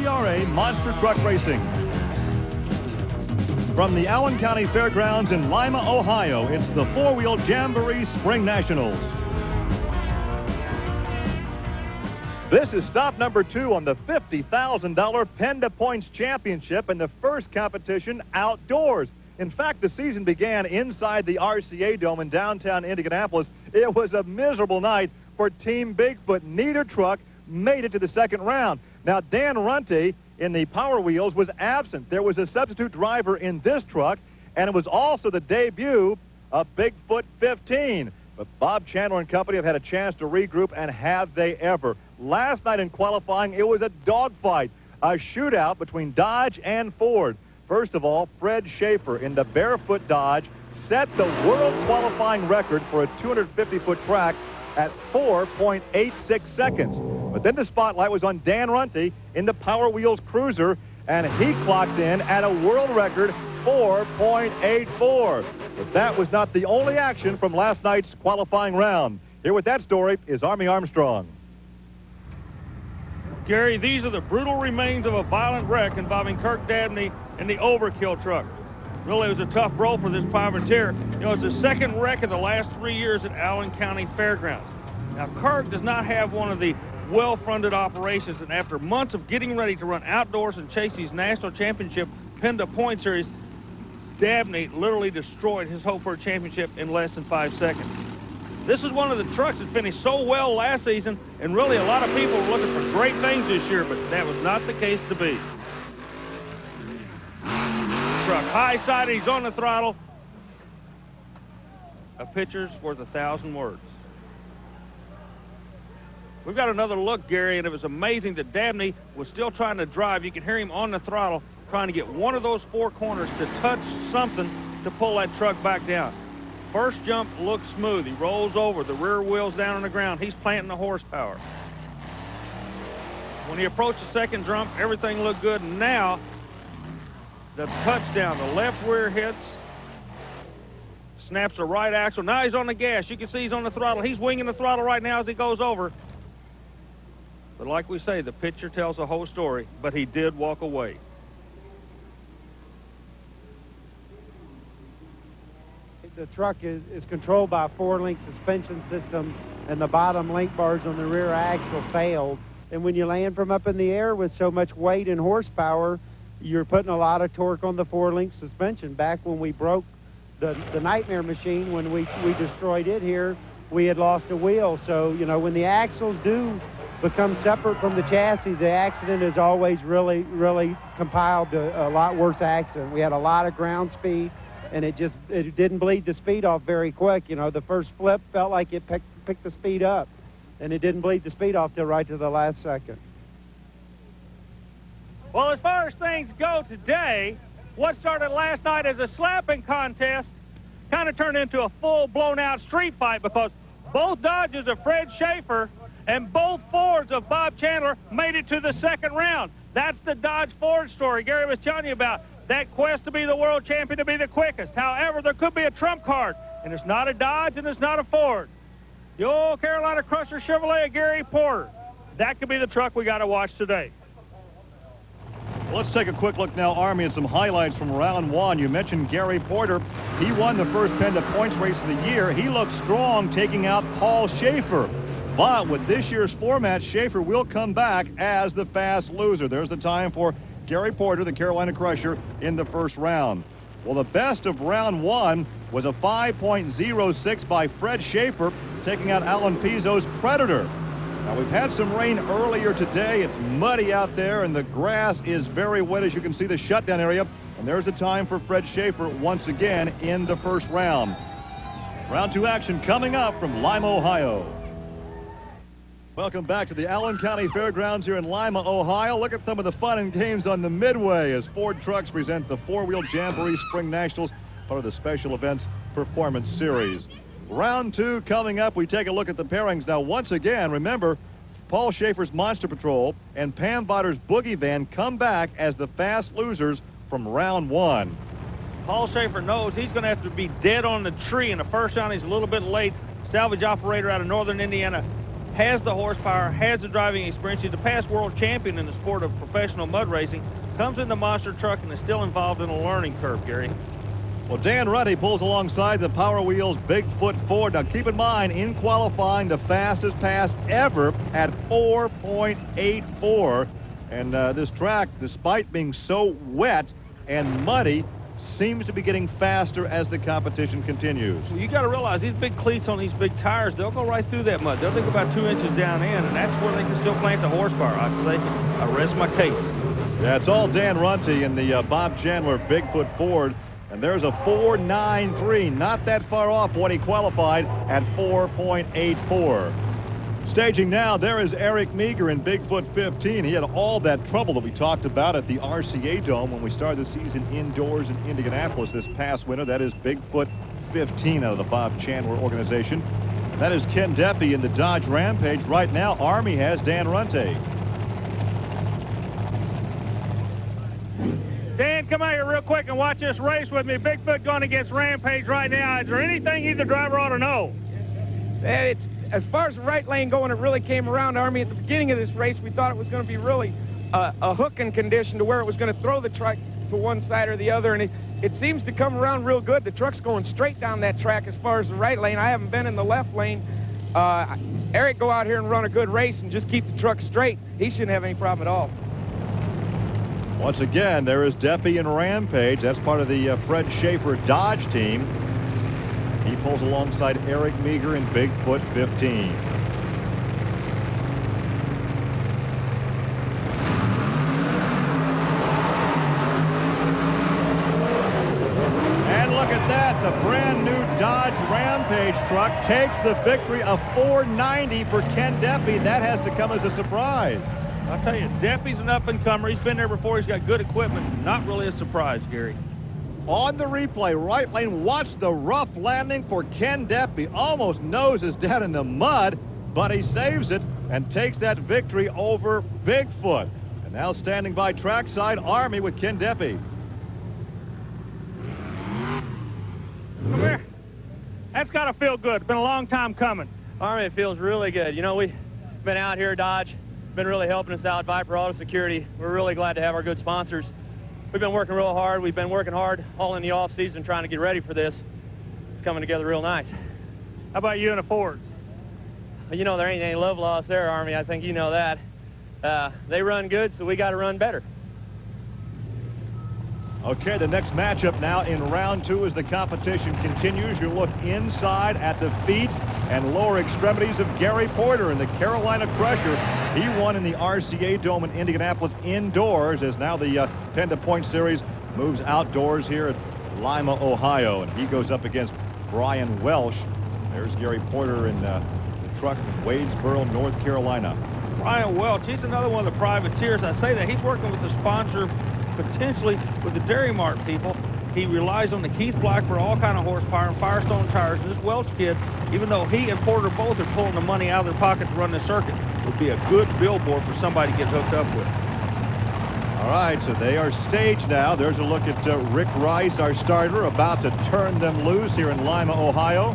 NCRA Monster Truck Racing. From the Allen County Fairgrounds in Lima, Ohio, it's the four-wheel Jamboree Spring Nationals. This is stop number 2 on the $50,000 PENDA Points Championship and the first competition outdoors. In fact, the season began inside the RCA Dome in downtown Indianapolis. It was a miserable night for Team Bigfoot. Neither truck made it to the second round. Now, Dan Runte in the Power Wheels was absent. There was a substitute driver in this truck, and it was also the debut of Bigfoot 15. But Bob Chandler and company have had a chance to regroup, and have they ever. Last night in qualifying, it was a dogfight, a shootout between Dodge and Ford. First of all, Fred Shafer in the Bearfoot Dodge set the world qualifying record for a 250-foot track at 4.86 seconds. But then the spotlight was on Dan Runte in the Power Wheels Cruiser, and he clocked in at a world record 4.84. But that was not the only action from last night's qualifying round. Here with that story is Army Armstrong. Gary, these are the brutal remains of a violent wreck involving Kirk Dabney and the Overkill truck. Really, it was a tough roll for this privateer. You know, it's the second wreck in the last 3 years at Allen County Fairgrounds. Now, Kirk does not have one of the well-funded operations, and after months of getting ready to run outdoors and chase these national championship PENDA Point Series, Dabney literally destroyed his hope for a championship in less than 5 seconds. This is one of the trucks that finished so well last season, and really a lot of people were looking for great things this year, but that was not the case to be. Truck high-sided, he's on the throttle. A picture's worth 1,000 words. We've got another look, Gary, and it was amazing that Dabney was still trying to drive. You can hear him on the throttle trying to get one of those 4 corners to touch something to pull that truck back down. First jump looks smooth. He rolls over. The rear wheel's down on the ground. He's planting the horsepower. When he approached the second jump, everything looked good. And now, the touchdown. The left rear hits. Snaps the right axle. Now he's on the gas. You can see he's on the throttle. He's winging the throttle right now as he goes over. But like we say, the picture tells the whole story. But he did walk away. The truck is controlled by a 4-link suspension system, and the bottom link bars on the rear axle failed. And when you land from up in the air with so much weight and horsepower, you're putting a lot of torque on the 4-link suspension. Back when we broke the Nightmare machine, when we destroyed it here, we had lost a wheel. So, you know, when the axles do become separate from the chassis, the accident is always really compiled to a lot worse accident. We had a lot of ground speed, and it didn't bleed the speed off very quick. You know, the first flip felt like it picked the speed up, and it didn't bleed the speed off till right to the last second. Well, as far as things go today, what started last night as a slapping contest kind of turned into a full blown-out street fight, because both Dodges of Fred Shafer and both Fords of Bob Chandler made it to the second round. That's the Dodge Ford story Gary was telling you about. That quest to be the world champion, to be the quickest. However, there could be a trump card, and it's not a Dodge and it's not a Ford. The old Carolina Crusher Chevrolet of Gary Porter. That could be the truck we got to watch today. Well, let's take a quick look now, Army, at some highlights from round 1. You mentioned Gary Porter. He won the first PENDA Points race of the year. He looked strong, taking out Paul Shafer. But with this year's format, Shafer will come back as the fast loser. There's the time for Gary Porter, the Carolina Crusher, in the first round. Well, the best of round 1 was a 5.06 by Fred Shafer, taking out Alan Pezo's Predator. Now, we've had some rain earlier today. It's muddy out there, and the grass is very wet, as you can see the shutdown area. And there's the time for Fred Shafer once again in the first round. Round 2 action coming up from Lima, Ohio. Welcome back to the Allen County Fairgrounds here in Lima, Ohio. Look at some of the fun and games on the midway as Ford trucks present the four-wheel Jamboree Spring Nationals, part of the Special Events Performance Series. Round 2 coming up. We take a look at the pairings. Now, once again, remember, Paul Shafer's Monster Patrol and Pam Vaters' Boogey Van come back as the fast losers from round 1. Paul Shafer knows he's going to have to be dead on the tree in the first round. He's a little bit late. Salvage operator out of northern Indiana has the horsepower, has the driving experience. He's a past world champion in the sport of professional mud racing. Comes in the monster truck and is still involved in a learning curve, Gary. Well, Dan Runte pulls alongside the Power Wheels Bigfoot Ford. Now, keep in mind, in qualifying, the fastest pass ever at 4.84. And this track, despite being so wet and muddy, seems to be getting faster as the competition continues. Well, you got to realize these big cleats on these big tires, they'll go right through that mud. They'll take about 2 inches down in, and that's where they can still plant the horsepower. I say, I rest my case. That's all Dan Runte in the Bob Chandler Bigfoot Ford. And there's a 4.93, not that far off what he qualified at 4.84. Staging now, there is Eric Meagher in Bigfoot 15. He had all that trouble that we talked about at the RCA Dome when we started the season indoors in Indianapolis this past winter. That is Bigfoot 15 out of the Bob Chandler organization. That is Ken Deppe in the Dodge Rampage. Right now, Army has Dan Runte. Dan, come out here real quick and watch this race with me. Bigfoot going against Rampage right now. Is there anything either driver ought to know? It's, as far as the right lane going, it really came around, Army. At the beginning of this race, we thought it was going to be really a hooking condition to where it was going to throw the truck to one side or the other, and it seems to come around real good. The truck's going straight down that track as far as the right lane. I haven't been in the left lane. Eric, go out here and run a good race and just keep the truck straight. He shouldn't have any problem at all. Once again, there is Deppe and Rampage. That's part of the Fred Shafer Dodge team. He pulls alongside Eric Meagher in Bigfoot 15. And look at that, the brand new Dodge Rampage truck takes the victory, a 490 for Ken Deppe. That has to come as a surprise. I'll tell you, Deppe's an up-and-comer. He's been there before. He's got good equipment. Not really a surprise, Gary. On the replay, right lane, watch the rough landing for Ken Deppe. Almost noses down in the mud, but he saves it and takes that victory over Bigfoot. And now standing by trackside, Army with Ken Deppe. Come here. That's got to feel good. It's been a long time coming. Army, it feels really good. You know, we've been out here, Dodge. Been really helping us out. Viper Auto Security, we're really glad to have our good sponsors. We've been working real hard. We've been working hard all in the off season trying to get ready for this. It's coming together real nice. How about you and a Ford? You know, there ain't any love lost there, Army. I think you know that. They run good, so we got to run better. Okay, the next matchup now in round 2 as the competition continues. You look inside at the feet and lower extremities of Gary Porter in the Carolina Crusher. He won in the RCA Dome in Indianapolis indoors, as now the PENDA Point Series moves outdoors here at Lima, Ohio. And he goes up against Brian Welch. There's Gary Porter in the truck in Wadesboro, North Carolina. Brian Welch, he's another one of the privateers. I say that he's working with the sponsor, potentially with the Dairy Mart people. He relies on the Keith Black for all kind of horsepower and Firestone tires. And this Welch kid, even though he and Porter both are pulling the money out of their pocket to run this circuit, would be a good billboard for somebody to get hooked up with. All right, so they are staged now. There's a look at Rick Rice, our starter, about to turn them loose here in Lima, Ohio.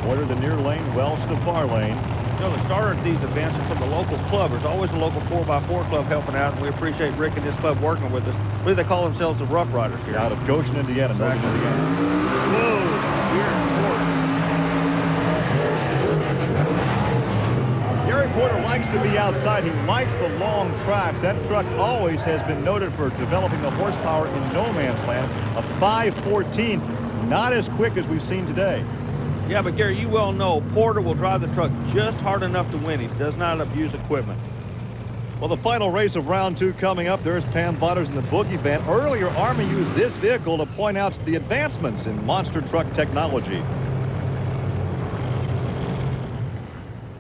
Porter the near lane, Welch the far lane. You know, the starter at these events are from the local club. There's always a local 4x4 club helping out, and we appreciate Rick and his club working with us. I believe they call themselves the Rough Riders here. Out of Goshen, Indiana. Exactly. Indiana. Whoa, here in Gary Porter likes to be outside. He likes the long tracks. That truck always has been noted for developing the horsepower in no man's land. A 514, not as quick as we've seen today. Yeah, but Gary, you well know Porter will drive the truck just hard enough to win. He does not abuse equipment. Well, the final race of round 2 coming up. There's Pam Vaters in the Boogey van. Earlier, Army used this vehicle to point out the advancements in monster truck technology.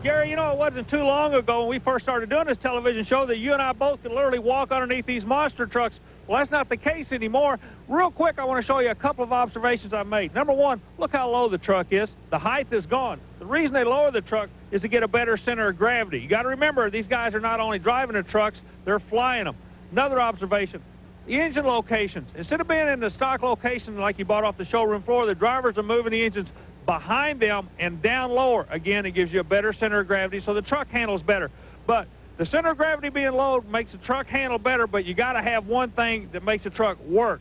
Gary, you know, it wasn't too long ago when we first started doing this television show that you and I both could literally walk underneath these monster trucks. Well, that's not the case anymore. Real quick, I want to show you a couple of observations I made. Number one, look how low the truck is. The height is gone. The reason they lower the truck is to get a better center of gravity. You got to remember, these guys are not only driving the trucks, they're flying them. Another observation, the engine locations. Instead of being in the stock location like you bought off the showroom floor, the drivers are moving the engines behind them and down lower. Again, it gives you a better center of gravity, so the truck handles better. But the center of gravity being low makes the truck handle better, but you got to have one thing that makes the truck work.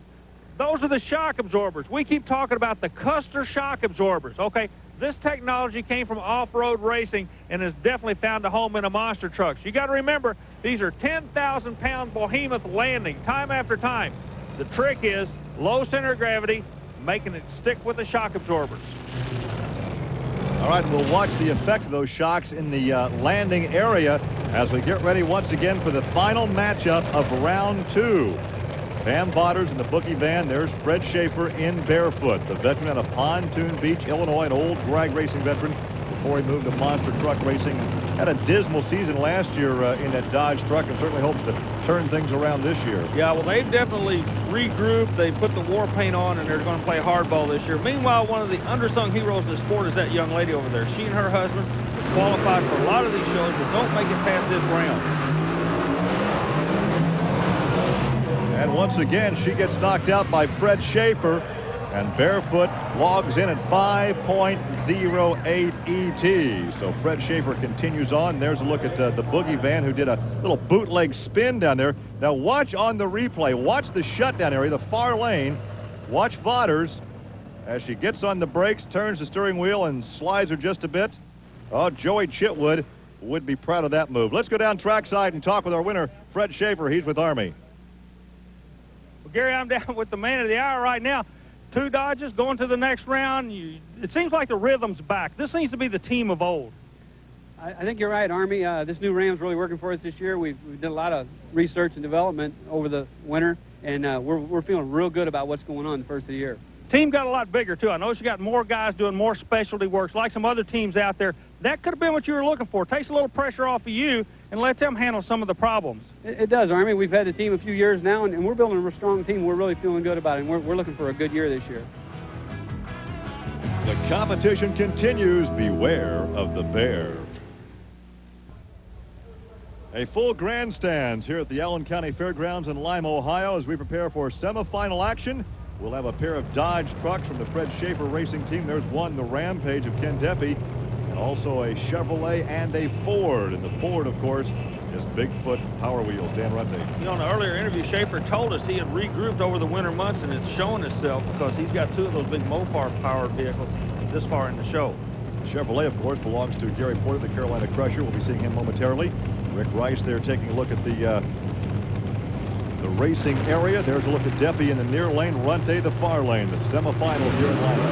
Those are the shock absorbers. We keep talking about the Custer shock absorbers, okay? This technology came from off-road racing and has definitely found a home in a monster trucks. You got to remember, these are 10,000-pound behemoth landing time after time. The trick is low center of gravity, making it stick with the shock absorbers. All right, we'll watch the effect of those shocks in the landing area as we get ready once again for the final matchup of round 2. Pam Vaters in the Boogey van. There's Fred Shafer in Bearfoot, the veteran out of Pontoon Beach, Illinois, an old drag racing veteran before he moved to monster truck racing. Had a dismal season last year in that Dodge truck and certainly hopes to turn things around this year. Yeah, well, they've definitely regrouped. They put the war paint on, and they're going to play hardball this year. Meanwhile, one of the undersung heroes of the sport is that young lady over there. She and her husband have qualified for a lot of these shows, but don't make it past this round. And once again, she gets knocked out by Fred Shafer, and Bearfoot logs in at 5.08 ET. So Fred Shafer continues on. There's a look at the Boogey van, who did a little bootleg spin down there. Now watch on the replay. Watch the shutdown area, the far lane. Watch Vaters as she gets on the brakes, turns the steering wheel, and slides her just a bit. Oh, Joey Chitwood would be proud of that move. Let's go down trackside and talk with our winner, Fred Shafer. He's with Army. Well, Gary, I'm down with the man of the hour right now. 2 Dodges going to the next round. It seems like the rhythm's back. This seems to be the team of old. I think you're right, Army. This new Ram's really working for us this year. We've done a lot of research and development over the winter, and we're feeling real good about what's going on the first of the year. Team got a lot bigger, too. I noticed you got more guys doing more specialty works, like some other teams out there. That could have been what you were looking for. Takes a little pressure off of you and lets them handle some of the problems. It does, Army. We've had the team a few years now, and we're building a strong team. We're really feeling good about it, and we're looking for a good year this year. The competition continues. Beware of the bear. A full grandstand here at the Allen County Fairgrounds in Lima, Ohio, as we prepare for semifinal action. We'll have a pair of Dodge trucks from the Fred Shafer racing team. There's one, the Rampage of Deppe, and also a Chevrolet and a Ford. And the Ford, of course, is Bigfoot Power Wheels. Dan Runte. You know, in an earlier interview, Shafer told us he had regrouped over the winter months, and it's showing itself because he's got 2 of those big Mopar-powered vehicles this far in the show. Chevrolet, of course, belongs to Gary Porter, the Carolina Crusher. We'll be seeing him momentarily. Rick Rice there taking a look at the racing area. There's a look at Deppe in the near lane, Runte the far lane. The semifinals here in Lima.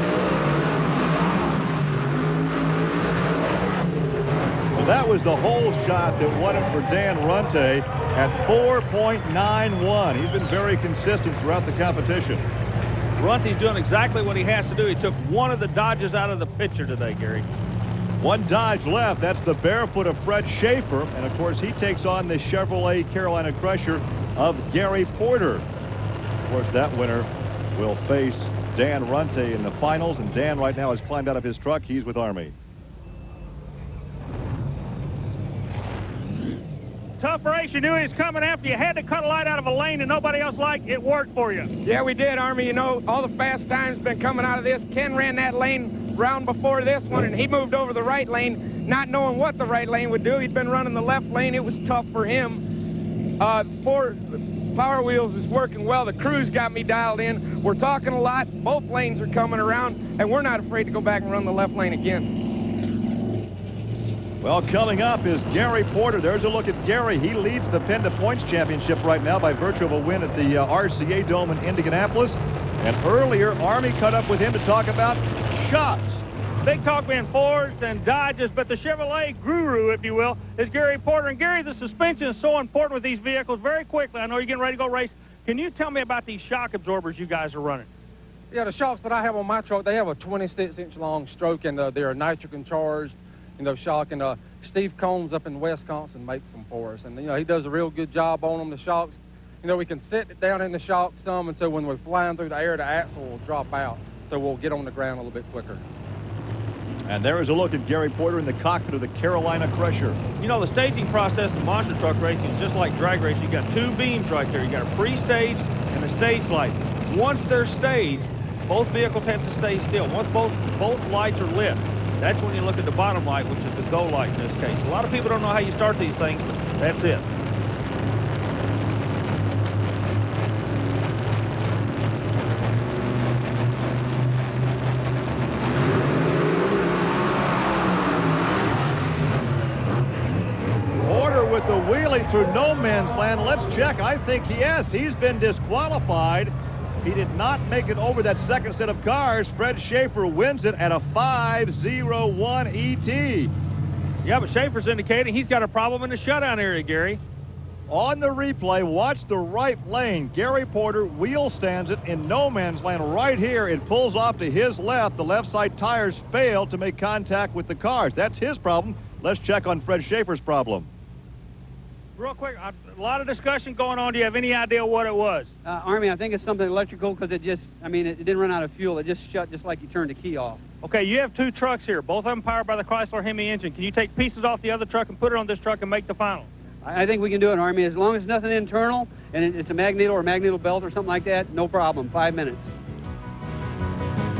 Well, that was the hole shot that won it for Dan Runte at 4.91. He's been very consistent throughout the competition. Runte's doing exactly what he has to do. He took one of the Dodges out of the picture today, Gary. 1 Dodge left. That's the Bearfoot of Fred Shafer. And, of course, he takes on the Chevrolet Carolina Crusher of Gary Porter. Of course, that winner will face Dan Runte in the finals. And Dan right now has climbed out of his truck. He's with Army. Tough race. You knew he was coming after you. Had to cut a light out of a lane that nobody else liked. It worked for you. Yeah, we did, Army. You know, all the fast times been coming out of this. Ken ran that lane round before this one, and he moved over the right lane, not knowing what the right lane would do. He'd been running the left lane. It was tough for him. Ford Power Wheels is working well. The crew's got me dialed in. We're talking a lot. Both lanes are coming around, and we're not afraid to go back and run the left lane again. Well, coming up is Gary Porter. There's a look at Gary. He leads the PENDA Points Championship right now by virtue of a win at the RCA Dome in Indianapolis. And earlier, Army cut up with him to talk about shocks. Big talk being Fords and Dodges, but the Chevrolet guru, if you will, is Gary Porter. And Gary, the suspension is so important with these vehicles. Very quickly, I know you're getting ready to go race. Can you tell me about these shock absorbers you guys are running? Yeah, the shocks that I have on my truck, they have a 26-inch long stroke, and they're nitrogen charged, shock. And Steve Combs up in Wisconsin makes them for us. And, he does a real good job on them, the shocks. We can sit down in the shock some, and so when we're flying through the air, the axle will drop out. So we'll get on the ground a little bit quicker. And there is a look at Gary Porter in the cockpit of the Carolina Crusher. The staging process in monster truck racing is just like drag racing. You got 2 beams right there. You got a pre-stage and a stage light. Once they're staged, both vehicles have to stay still. Once both lights are lit, that's when you look at the bottom light, which is the go light in this case. A lot of people don't know how you start these things, but that's it. With the wheelie through no man's land. Let's check. I think, yes, he's been disqualified. He did not make it over that second set of cars. Fred Shafer wins it at a 5:01 ET. Yeah, but Shafer's indicating he's got a problem in the shutdown area, Gary. On the replay, watch the right lane. Gary Porter wheel stands it in no man's land right here. It pulls off to his left. The left side tires fail to make contact with the cars. That's his problem. Let's check on Fred Shafer's problem. Real quick, a lot of discussion going on. Do you have any idea what it was? Army, I think it's something electrical because it just, I mean, it didn't run out of fuel. It just shut just like you turned the key off. Okay, you have two trucks here, both of them powered by the Chrysler Hemi engine. Can you take pieces off the other truck and put it on this truck and make the final? I think we can do it, Army. As long as nothing internal and it's a magneto or magneto belt or something like that, no problem. 5 minutes.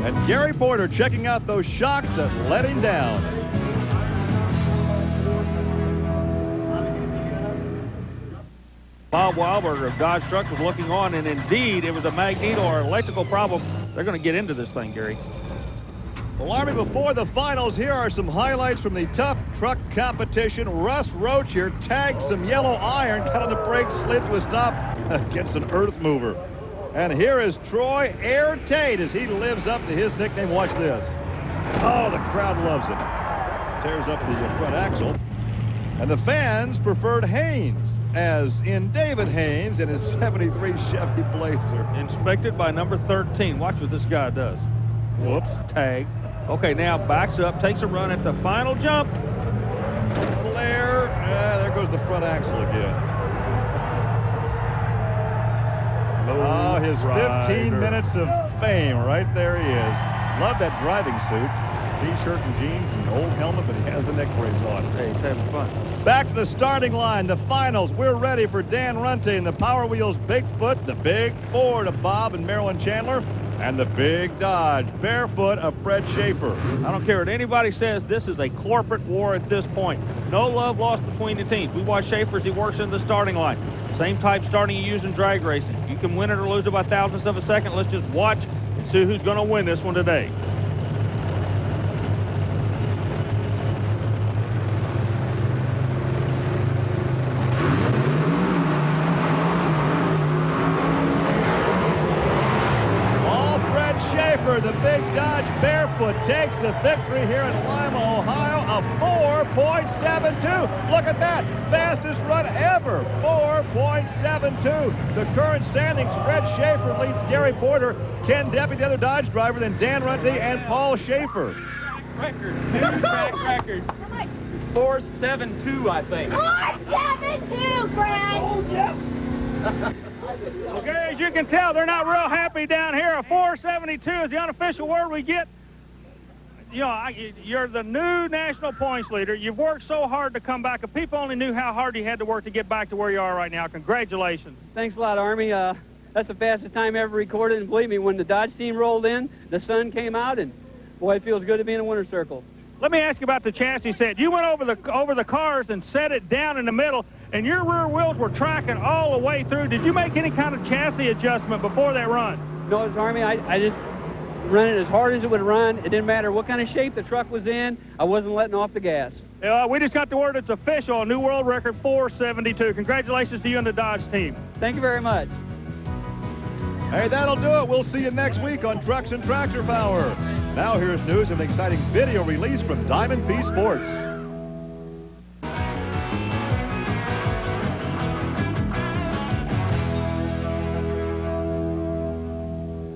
And Gary Porter checking out those shocks that let him down. Bob Wildberger of Dodge Truck was looking on, and indeed, it was a magneto or electrical problem. They're going to get into this thing, Gary. Well, Army, before the finals, here are some highlights from the tough truck competition. Russ Roach here tagged some yellow iron, cut on the brakes, slid to a stop against an earth mover. And here is Troy Air Tate as he lives up to his nickname. Watch this. Oh, the crowd loves it. Tears up the front axle. And the fans preferred Haynes, as in David Haynes in his 73 Chevy Blazer. Inspected by number 13. Watch what this guy does. Whoops, tag. Okay, now backs up, takes a run at the final jump. Little air. There goes the front axle again. Oh, his 15 minutes of fame. Right there he is. Love that driving suit. T-shirt and jeans and old helmet, but he has the neck brace on. Hey, he's having fun. Back to the starting line, the finals. We're ready for Dan Runte and the Power Wheels Bigfoot, the Big Ford of Bob and Marilyn Chandler, and the Big Dodge Bearfoot of Fred Shafer. I don't care what anybody says, this is a corporate war at this point. No love lost between the teams. We watch Shafer as he works in the starting line. Same type starting you use in drag racing. You can win it or lose it by thousandths of a second. Let's just watch and see who's going to win this one today. The Big Dodge Bearfoot takes the victory here in Lima, Ohio, a 4.72. Look at that, fastest run ever, 4.72. The current standings, Fred Shafer leads Gary Porter, Ken Deppe, the other Dodge driver, then Dan Runte and Paul Shafer. Record, new track record. 4.72, I think. 4.72, Fred. Okay, as you can tell, they're not real happy down here. A 4.72 is the unofficial word we get. You know, you're the new national points leader. You've worked so hard to come back. If people only knew how hard you had to work to get back to where you are right now, congratulations. Thanks a lot, Army. That's the fastest time ever recorded, and believe me, when the Dodge team rolled in, the sun came out, and boy, it feels good to be in a winner's circle. Let me ask you about the chassis set. You went over the cars and set it down in the middle, and your rear wheels were tracking all the way through. Did you make any kind of chassis adjustment before that run? No, Army, I just ran it as hard as it would run. It didn't matter what kind of shape the truck was in. I wasn't letting off the gas. We just got the word it's official, a new world record, 4.72. Congratulations to you and the Dodge team. Thank you very much. Hey, that'll do it. We'll see you next week on Trucks and Tractor Power. Now here's news of an exciting video release from Diamond P Sports.